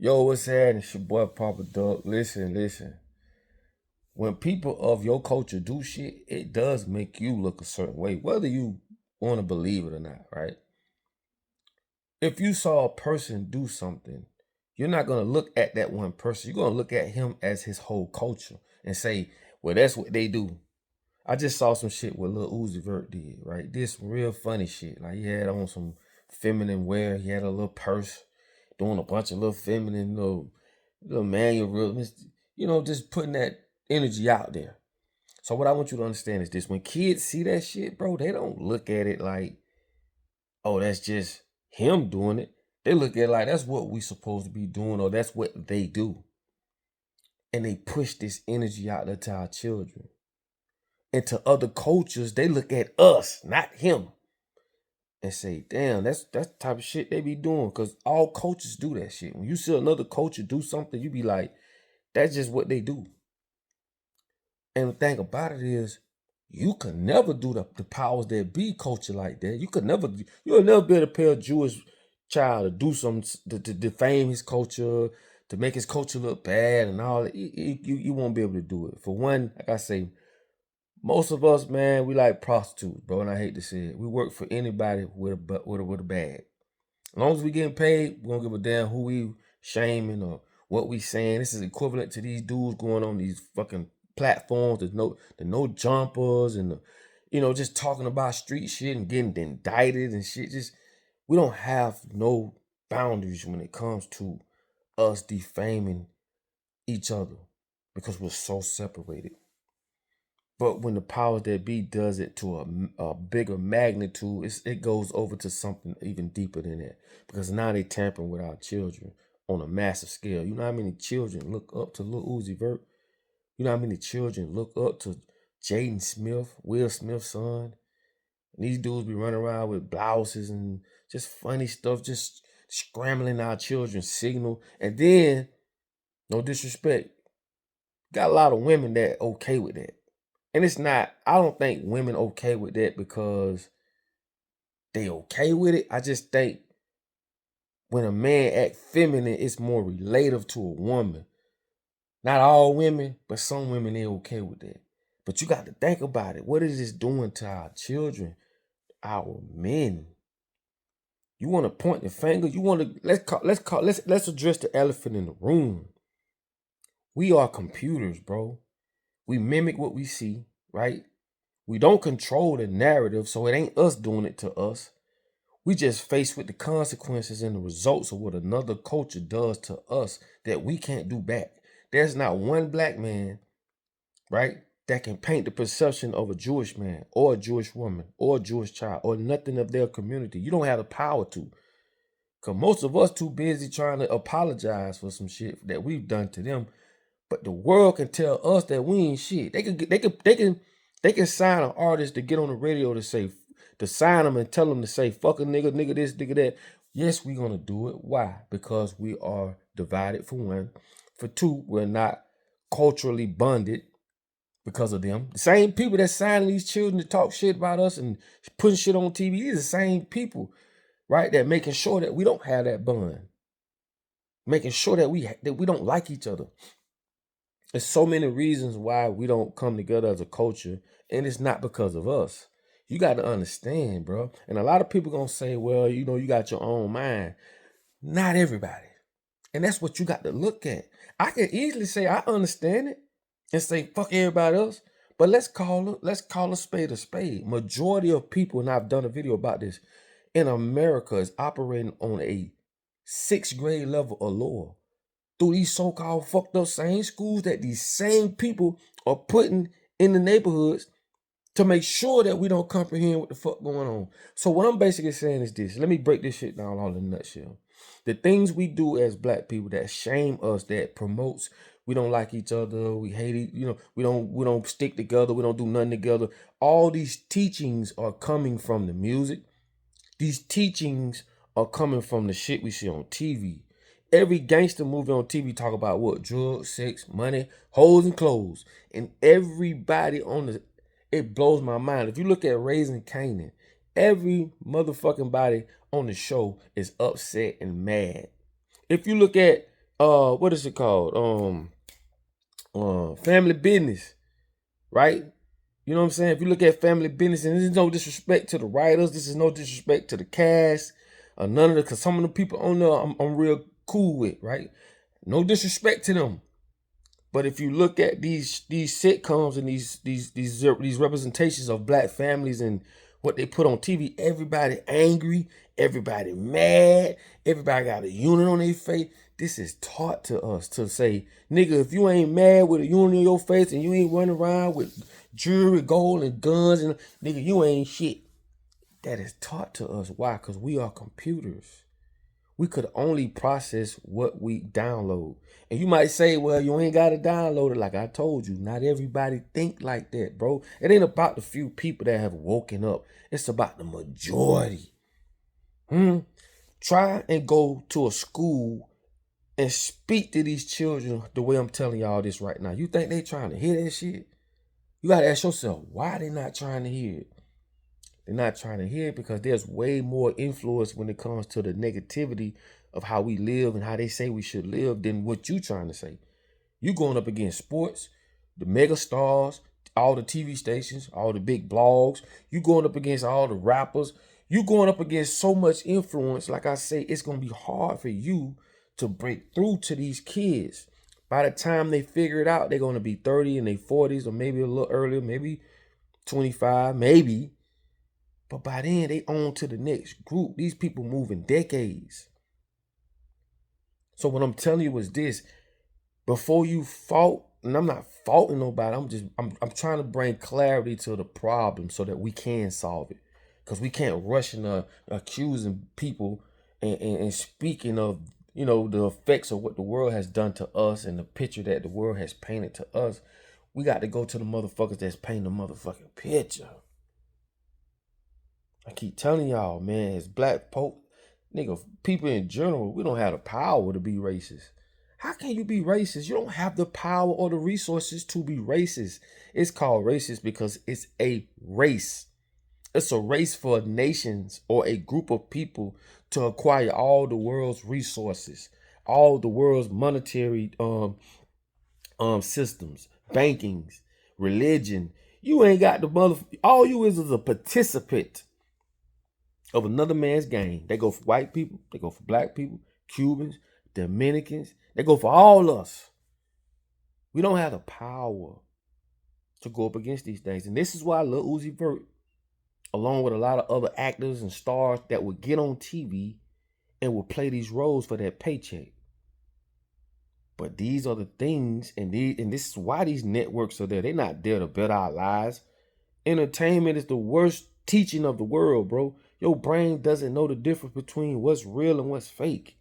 Yo, what's happening? It's your boy Papa Duck. Listen. When people of your culture do shit, it does make you look a certain way, whether you want to believe it or not, right? If you saw a person do something, you're not gonna look at that one person. You're gonna look at him as his whole culture and say, well, that's what they do. I just saw some shit what Lil Uzi Vert did, right? Did some real funny shit. Like he had on some feminine wear. He had a little purse, doing a bunch of little feminine little manual, just putting that energy out there. So what I want you to understand is this: when kids see that shit, bro, they don't look at it like, oh, that's just him doing it. They look at it like that's what we supposed to be doing, or that's what they do. And they push this energy out there to our children. And to other cultures, they look at us, not him, and say, damn, that's the type of shit they be doing. Cause all cultures do that shit. When you see another culture do something, you be like, that's just what they do. And the thing about it is, you could never do the powers that be culture like that. You'll never be able to pay a Jewish child to do something to defame his culture, to make his culture look bad and all that. You won't be able to do it. For one, like I say, most of us, man, we like prostitutes, bro, and I hate to say it. We work for anybody with a bag. As long as we getting paid, we don't give a damn who we shaming or what we saying. This is equivalent to these dudes going on these fucking platforms, the no jumpers and just talking about street shit and getting indicted and shit. Just we don't have no boundaries when it comes to us defaming each other because we're so separated. But when the powers that be does it to a bigger magnitude, it goes over to something even deeper than that. Because now they tampering with our children on a massive scale. You know how many children look up to Lil Uzi Vert? You know how many children look up to Jaden Smith, Will Smith's son? And these dudes be running around with blouses and just funny stuff, just scrambling our children's signal. And then, no disrespect, got a lot of women that okay with that. And it's not, I don't think women okay with that because they okay with it. I just think when a man act feminine, it's more relative to a woman. Not all women, but some women, they okay with that. But you got to think about it. What is this doing to our children, our men? You want to point the finger? You want to let's address the elephant in the room. We are computers, bro. We mimic what we see, right? We don't control the narrative, so it ain't us doing it to us. We just faced with the consequences and the results of what another culture does to us that we can't do back. There's not one black man, right, that can paint the perception of a Jewish man or a Jewish woman or a Jewish child or nothing of their community. You don't have the power to. Because most of us too busy trying to apologize for some shit that we've done to them. But the world can tell us that we ain't shit. They can sign an artist to get on the radio to sign them and tell them to say fuck a nigga this, nigga that. Yes, we're gonna do it. Why? Because we are divided for one. For two, we're not culturally bonded because of them. The same people that signing these children to talk shit about us and putting shit on TV, these are the same people, right? That making sure that we don't have that bond. Making sure that we don't like each other. There's so many reasons why we don't come together as a culture, and it's not because of us. You got to understand, bro. And a lot of people gonna say, well, you got your own mind. Not everybody. And that's what you got to look at. I can easily say I understand it and say fuck everybody else. But let's call a spade a spade. Majority of people, and I've done a video about this, in America is operating on a 6th grade level or lower through these so-called fucked up same schools that these same people are putting in the neighborhoods to make sure that we don't comprehend what the fuck going on. So what I'm basically saying is this. Let me break this shit down all in a nutshell. The things we do as black people that shame us, that promotes we don't like each other, we hate it, we don't stick together, we don't do nothing together. All these teachings are coming from the music. These teachings are coming from the shit we see on TV. Every gangster movie on TV talk about what? Drugs, sex, money, hoes, and clothes. And everybody it blows my mind. If you look at Raising Kanan, every motherfucking body on the show is upset and mad. If you look at what is it called? Family Business, right? You know what I'm saying? If you look at Family Business, and this is no disrespect to the writers, this is no disrespect to the cast, none of the, because some of the people on there I'm real cool with, right? No disrespect to them. But if you look at these sitcoms and these representations of black families and what they put on TV, everybody angry, everybody mad, everybody got a unit on their face. This is taught to us to say, nigga, if you ain't mad with a unit on your face and you ain't running around with jewelry, gold, and guns, and nigga, you ain't shit. That is taught to us. Why? Because we are computers. We could only process what we download. And you might say, well, you ain't got to download it. Like I told you, not everybody think like that, bro. It ain't about the few people that have woken up. It's about the majority. Try and go to a school and speak to these children the way I'm telling y'all this right now. You think they trying to hear that shit? You got to ask yourself, why they not trying to hear it? They're not trying to hear it because there's way more influence when it comes to the negativity of how we live and how they say we should live than what you trying to say. You going up against sports, the mega stars, all the TV stations, all the big blogs. You going up against all the rappers. You going up against so much influence. Like I say, it's going to be hard for you to break through to these kids. By the time they figure it out, they're going to be 30 in their 40s or maybe a little earlier, maybe 25, maybe. But by then, they on to the next group. These people moving decades. So what I'm telling you is this. Before you fault, and I'm not faulting nobody, I'm trying to bring clarity to the problem so that we can solve it. Because we can't rush into accusing people and speaking of, you know, the effects of what the world has done to us and the picture that the world has painted to us. We got to go to the motherfuckers that's painting the motherfucking picture. I keep telling y'all, man, as black folk, nigga, people in general, we don't have the power to be racist. How can you be racist? You don't have the power or the resources to be racist. It's called racist because it's a race. It's a race for nations or a group of people to acquire all the world's resources, all the world's monetary systems, bankings, religion. You ain't got the all you is a participant of another man's game. They go for white people, they go for black people, Cubans, Dominicans, they go for all us. We don't have the power to go up against these things. And this is why Lil Uzi Vert, along with a lot of other actors and stars that would get on TV and would play these roles for that paycheck. But these are the things, and this is why these networks are there. They're not there to better our lives. Entertainment is the worst teaching of the world, bro. Your brain doesn't know the difference between what's real and what's fake.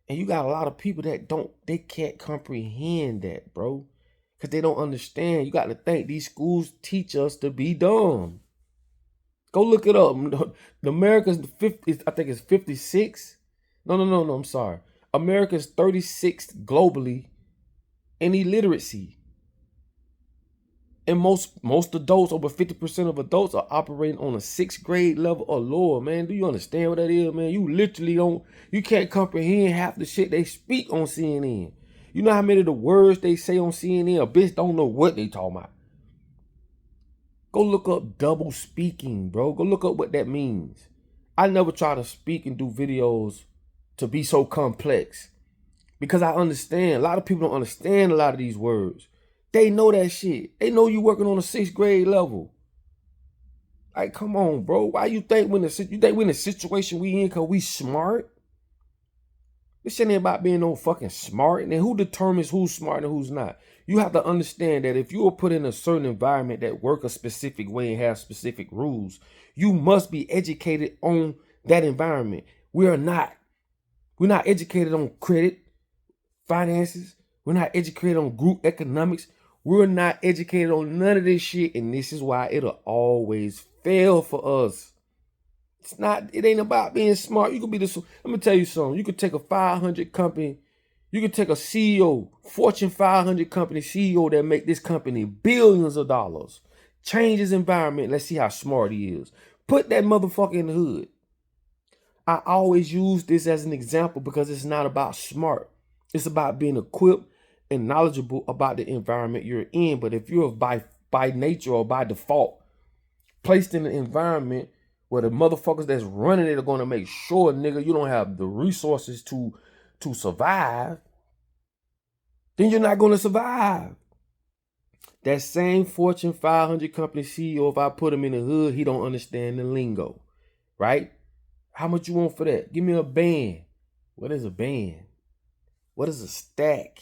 And you got a lot of people that they can't comprehend that, bro. Because they don't understand. You got to think these schools teach us to be dumb. Go look it up. The America's 50, I think it's 56. No, I'm sorry. America's 36th globally in illiteracy. And most adults, over 50% of adults, are operating on a 6th grade level or lower, man. Do you understand what that is, man? You literally you can't comprehend half the shit they speak on CNN. You know how many of the words they say on CNN? A bitch don't know what they talking about. Go look up double speaking, bro. Go look up what that means. I never try to speak and do videos to be so complex because I understand. A lot of people don't understand a lot of these words. They know that shit. They know you working on a 6th grade level. Like, come on, bro. Why you think we in the situation we in because we smart? This shit ain't about being no fucking smart. And then who determines who's smart and who's not? You have to understand that if you are put in a certain environment that work a specific way and have specific rules, you must be educated on that environment. We're not educated on credit, finances. We're not educated on group economics. We're not educated on none of this shit, and this is why it'll always fail for us. It ain't about being smart. You could be let me tell you something. You could take a 500 company, you could take a CEO, Fortune 500 company CEO that make this company billions of dollars, change his environment. Let's see how smart he is. Put that motherfucker in the hood. I always use this as an example because it's not about smart. It's about being equipped and knowledgeable about the environment you're in. But if you're by nature or by default placed in an environment where the motherfuckers that's running it are going to make sure, nigga, you don't have the resources to survive, then you're not going to survive. That same Fortune 500 company CEO, if I put him in the hood, he don't understand the lingo, right? How much you want for that? Give me a band. What is a band? What is a stack?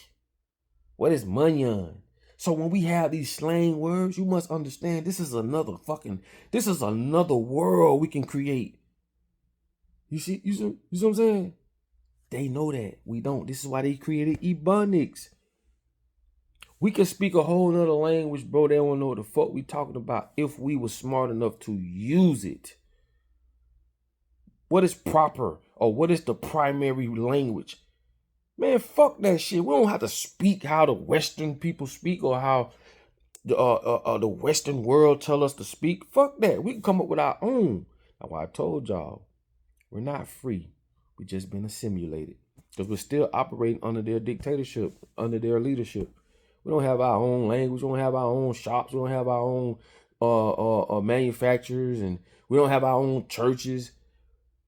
What is money? So when we have these slang words, you must understand this is another world we can create. You see what I'm saying? They know that. We don't. This is why they created Ebonics. We can speak a whole nother language, bro. They don't know what the fuck we talking about if we were smart enough to use it. What is proper or what is the primary language? Man, fuck that shit. We don't have to speak how the Western people speak or how the Western world tell us to speak. Fuck that. We can come up with our own. That's why I told y'all, we're not free. We just been assimilated because we're still operating under their dictatorship, under their leadership. We don't have our own language. We don't have our own shops. We don't have our own manufacturers, and we don't have our own churches.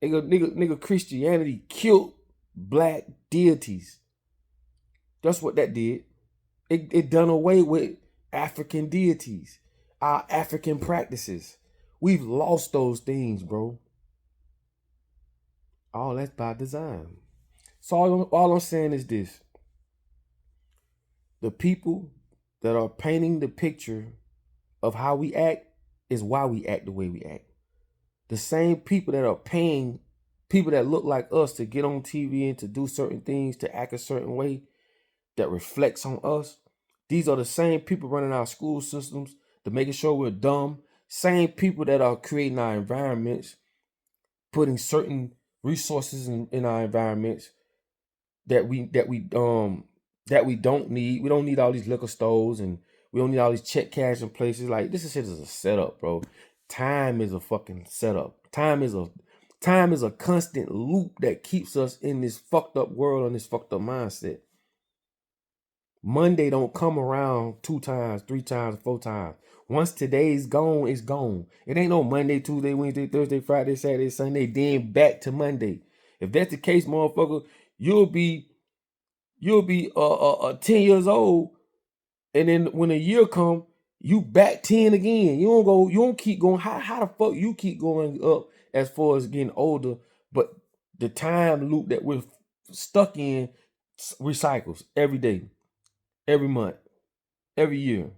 Nigga, Christianity killed black deities. That's what that did. It done away with African deities, our African practices. We've lost those things, bro. All that's by design. So all I'm saying is this. The people that are painting the picture of how we act is why we act the way we act. The same people that are paying people that look like us to get on TV and to do certain things, to act a certain way that reflects on us. These are the same people running our school systems, to making sure we're dumb. Same people that are creating our environments, putting certain resources in our environments that we don't need. We don't need all these liquor stores, and we don't need all these check cashing places. Like, this shit is a setup, bro. Time is a fucking setup. Time is a constant loop that keeps us in this fucked up world and this fucked up mindset. Monday don't come around 2 times, 3 times, 4 times. Once today's gone, it's gone. It ain't no Monday, Tuesday, Wednesday, Thursday, Friday, Saturday, Sunday, then back to Monday. If that's the case, motherfucker, you'll be 10 years old, and then when a year come, you back 10 again. You don't keep going. How the fuck you keep going up as far as getting older, but the time loop that we're stuck in recycles every day, every month, every year.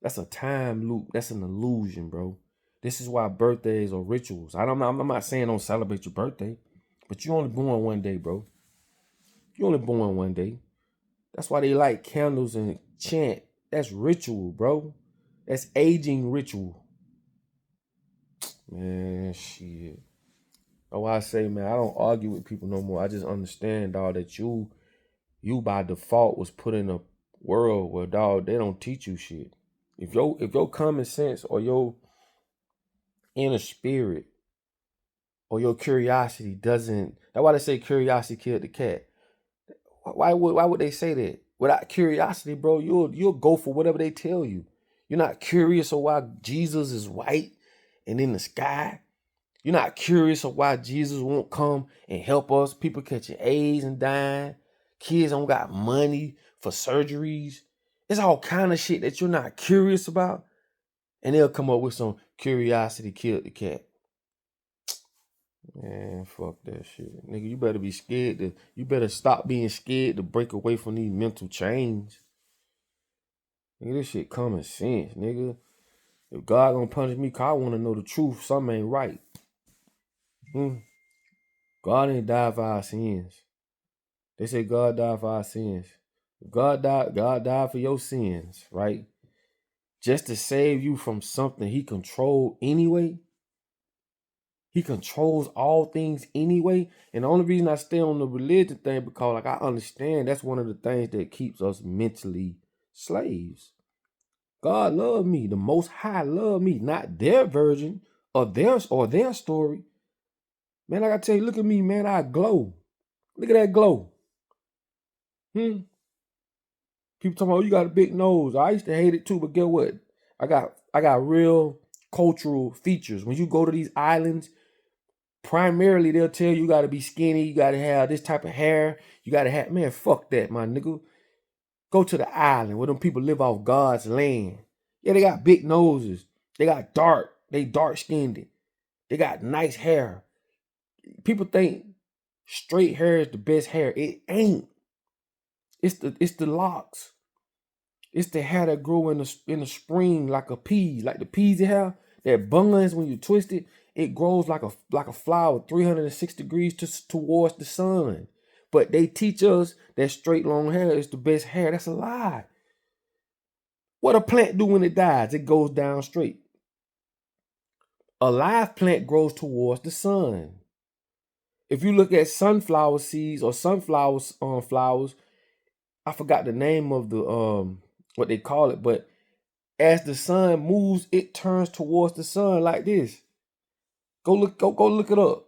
That's a time loop. That's an illusion, bro. This is why birthdays are rituals. I'm not saying don't celebrate your birthday, but you're only born one day, bro. You're only born one day. That's why they light candles and chant. That's ritual, bro. That's aging ritual. Man, shit. That's why I say, man, I don't argue with people no more. I just understand, dog, that you by default was put in a world where, dog, they don't teach you shit. If your common sense or your inner spirit or your curiosity doesn't, that's why they say curiosity killed the cat. Why would they say that? Without curiosity, bro, you'll go for whatever they tell you. You're not curious of why Jesus is white and in the sky. You're not curious of why Jesus won't come and help us. People catching AIDS and dying. Kids don't got money for surgeries. It's all kind of shit that you're not curious about. And they'll come up with some curiosity killed the cat. Man, fuck that shit. Nigga, you better be scared you better stop being scared to break away from these mental chains. Nigga, this shit common sense, nigga. If God gonna punish me, cause I wanna know the truth, something ain't right. God ain't died for our sins. They say God died for our sins. God died for your sins, right? Just to save you from something he controlled anyway. He controls all things anyway. And the only reason I stay on the religion thing, because like I understand that's one of the things that keeps us mentally slaves. God loved me. The Most High loved me, not their version of their story. Man, like I tell you, look at me, man. I glow. Look at that glow. People talking about, oh, you got a big nose. I used to hate it too, but get what? I got real cultural features. When you go to these islands, primarily they'll tell you got to be skinny, you got to have this type of hair, you got to have, man, fuck that, my nigga. Go to the island where them people live off God's land. Yeah, they got big noses. They dark skinned. They got nice hair. People think straight hair is the best hair. It ain't. It's the locks. It's the hair that grow in the spring like a pea, like the peas you have. That buns when you twist it, it grows like a flower 306 degrees towards the sun. But they teach us that straight long hair is the best hair. That's a lie. What a plant do when it dies? It goes down straight. A live plant grows towards the sun. If you look at sunflower seeds or sunflower flowers, I forgot the name of the what they call it, but as the sun moves, it turns towards the sun like this. Go look it up.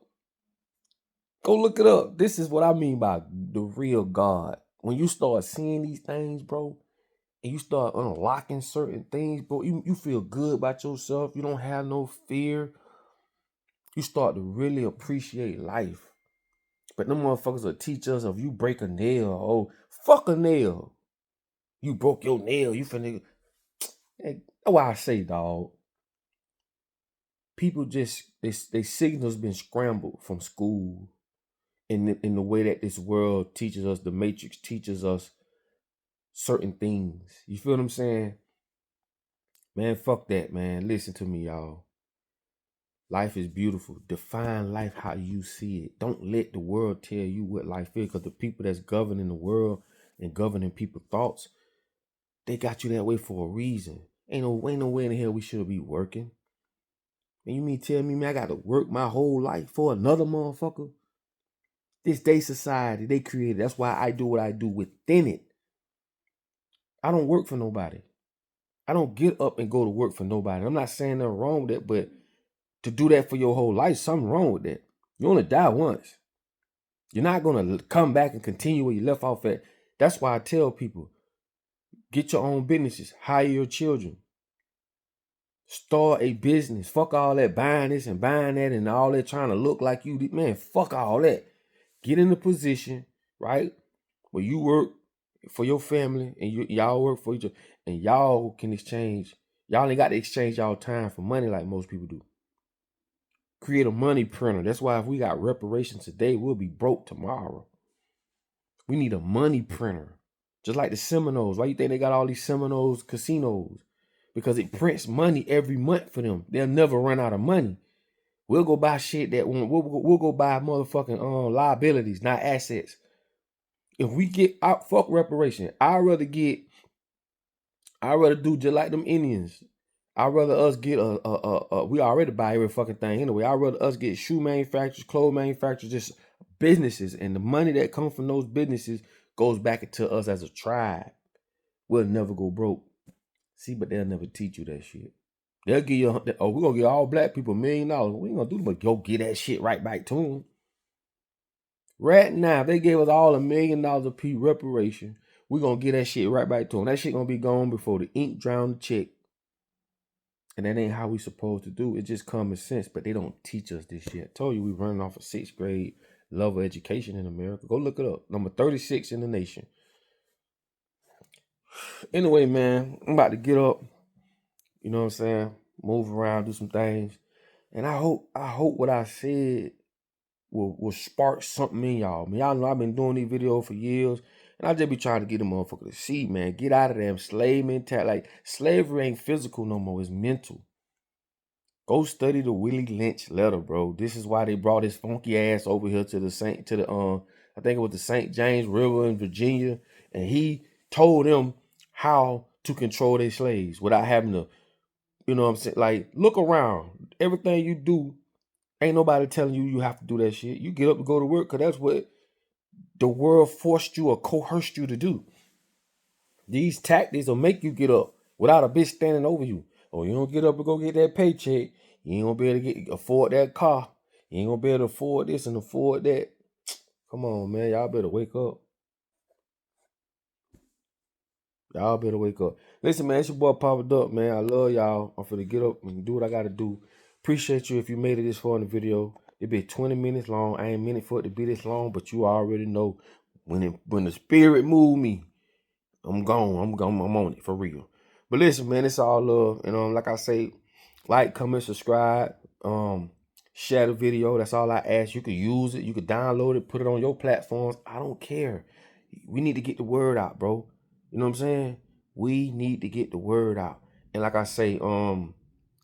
Go look it up. This is what I mean by the real God. When you start seeing these things, bro, and you start unlocking certain things, bro, you feel good about yourself. You don't have no fear. You start to really appreciate life. But them motherfuckers will teach us if you break a nail, oh, fuck a nail. You broke your nail, you finna. That's why I say, dog. People just, they signals been scrambled from school in the way that this world teaches us, the matrix teaches us certain things. You feel what I'm saying? Man, fuck that, man. Listen to me, y'all. Life is beautiful. Define life how you see it. Don't let the world tell you what life is, because the people that's governing the world and governing people's thoughts, they got you that way for a reason. Ain't no way in the hell we should be working. And you mean tell me, man, I got to work my whole life for another motherfucker? This day society they created. That's why I do what I do within it. I don't work for nobody. I don't get up and go to work for nobody. I'm not saying nothing wrong with that, but to do that for your whole life, something wrong with that. You only die once. You're not going to come back and continue where you left off at. That's why I tell people, get your own businesses, hire your children, start a business. Fuck all that buying this and buying that and all that trying to look like you. Man, fuck all that. Get in a position, right, where you work for your family and y'all work for each other, and y'all can exchange. Y'all ain't got to exchange y'all time for money like most people do. Create a money printer. That's why if we got reparations today, we'll be broke tomorrow. We need a money printer. Just like the Seminoles. Why you think they got all these Seminoles casinos? Because it prints money every month for them. They'll never run out of money. We'll go buy shit that we'll go buy motherfucking liabilities, not assets. If we get out, fuck reparation. I'd rather do just like them Indians. I'd rather us get we already buy every fucking thing anyway. I'd rather us get shoe manufacturers, clothes manufacturers, just businesses, and the money that comes from those businesses goes back into us as a tribe. We'll never go broke. See, but they'll never teach you that shit. They'll give you, we're gonna give all black people $1 million. We ain't gonna do but go get that shit right back to them. Right now, if they gave us all $1 million a piece reparation, we're gonna get that shit right back to them. That shit gonna be gone before the ink drown the check. And that ain't how we supposed to do. It's just common sense, but they don't teach us this shit. I told you we running off a 6th grade level education in America. Go look it up. Number 36 in the nation. Anyway, man, I'm about to get up. You know what I'm saying? Move around, do some things. And I hope what I said will spark something in y'all. Man, y'all know I've been doing these videos for years. And I just be trying to get them motherfucker to see, man. Get out of them slave mentality. Like, slavery ain't physical no more. It's mental. Go study the Willie Lynch letter, bro. This is why they brought his funky ass over here to the I think it was the St. James River in Virginia. And he told them how to control their slaves without having to, you know what I'm saying? Like, look around. Everything you do, ain't nobody telling you have to do that shit. You get up and go to work because that's what the world forced you or coerced you to do. These tactics will make you get up without a bitch standing over you. Or you don't get up and go get that paycheck. You ain't gonna be able to afford that car. You ain't gonna be able to afford this and afford that. Come on, man. Y'all better wake up. Y'all better wake up. Listen, man, it's your boy Papa Duck, man. I love y'all. I'm finna get up and do what I gotta do. Appreciate you if you made it this far in the video. It be 20 minutes long. I ain't meant for it to be this long, but you already know when the spirit move me, I'm gone. I'm on it for real. But listen, man, it's all love. And like I say, like, comment, subscribe, share the video. That's all I ask. You can use it, you can download it, put it on your platforms. I don't care. We need to get the word out, bro. You know what I'm saying? We need to get the word out. And like I say,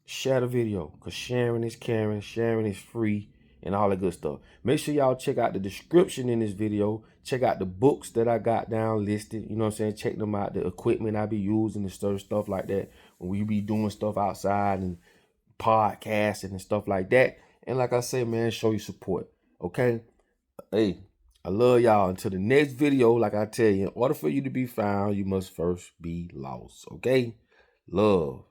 share the video, because sharing is caring, sharing is free, and all that good stuff. Make sure y'all check out the description in this video. Check out the books that I got down listed. You know what I'm saying? Check them out. The equipment I be using and stuff like that when we be doing stuff outside and podcasting and stuff like that. And like I say, man, show you support. Okay? Hey, I love y'all. Until the next video, like I tell you, in order for you to be found, you must first be lost. Okay? Love.